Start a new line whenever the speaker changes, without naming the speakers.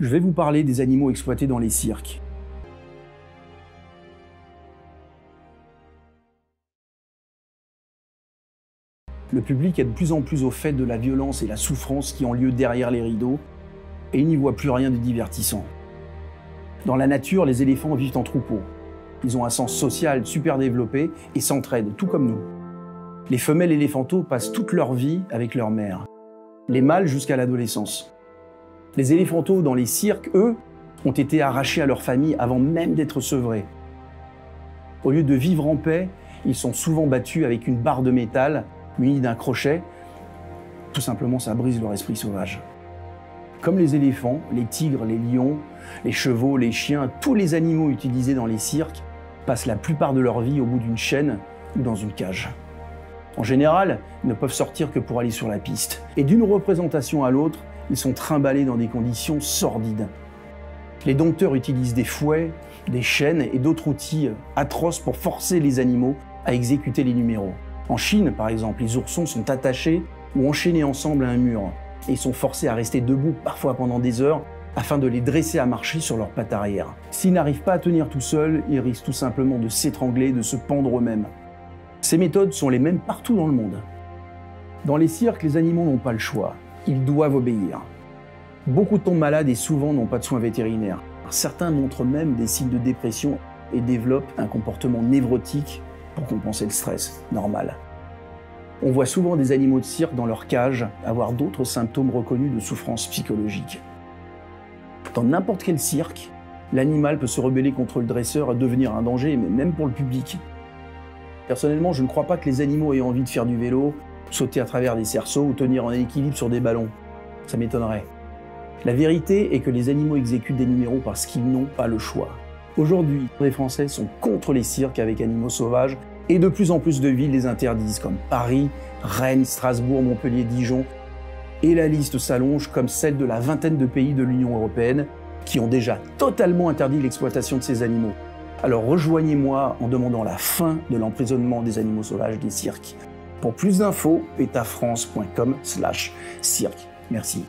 Je vais vous parler des animaux exploités dans les cirques. Le public est de plus en plus au fait de la violence et la souffrance qui ont lieu derrière les rideaux, et il n'y voit plus rien de divertissant. Dans la nature, les éléphants vivent en troupeau. Ils ont un sens social super développé et s'entraident, tout comme nous. Les femelles éléphantaux passent toute leur vie avec leur mère. Les mâles jusqu'à l'adolescence. Les éléphantaux dans les cirques, eux, ont été arrachés à leur famille avant même d'être sevrés. Au lieu de vivre en paix, ils sont souvent battus avec une barre de métal munie d'un crochet. Tout simplement, ça brise leur esprit sauvage. Comme les éléphants, les tigres, les lions, les chevaux, les chiens, tous les animaux utilisés dans les cirques passent la plupart de leur vie au bout d'une chaîne ou dans une cage. En général, ils ne peuvent sortir que pour aller sur la piste. Et d'une représentation à l'autre, ils sont trimballés dans des conditions sordides. Les dompteurs utilisent des fouets, des chaînes et d'autres outils atroces pour forcer les animaux à exécuter les numéros. En Chine, par exemple, les oursons sont attachés ou enchaînés ensemble à un mur et ils sont forcés à rester debout, parfois pendant des heures, afin de les dresser à marcher sur leurs pattes arrière. S'ils n'arrivent pas à tenir tout seuls, ils risquent tout simplement de s'étrangler, de se pendre eux-mêmes. Ces méthodes sont les mêmes partout dans le monde. Dans les cirques, les animaux n'ont pas le choix. Ils doivent obéir. Beaucoup tombent malades et souvent n'ont pas de soins vétérinaires. Certains montrent même des signes de dépression et développent un comportement névrotique pour compenser le stress, normal. On voit souvent des animaux de cirque dans leur cage avoir d'autres symptômes reconnus de souffrance psychologique. Dans n'importe quel cirque, l'animal peut se rebeller contre le dresseur et devenir un danger, mais même pour le public. Personnellement, je ne crois pas que les animaux aient envie de faire du vélo, sauter à travers des cerceaux ou tenir en équilibre sur des ballons. Ça m'étonnerait. La vérité est que les animaux exécutent des numéros parce qu'ils n'ont pas le choix. Aujourd'hui, les Français sont contre les cirques avec animaux sauvages et de plus en plus de villes les interdisent, comme Paris, Rennes, Strasbourg, Montpellier, Dijon. Et la liste s'allonge comme celle de la vingtaine de pays de l'Union européenne qui ont déjà totalement interdit l'exploitation de ces animaux. Alors rejoignez-moi en demandant la fin de l'emprisonnement des animaux sauvages des cirques. Pour plus d'infos, petafrance.com/cirque. Merci.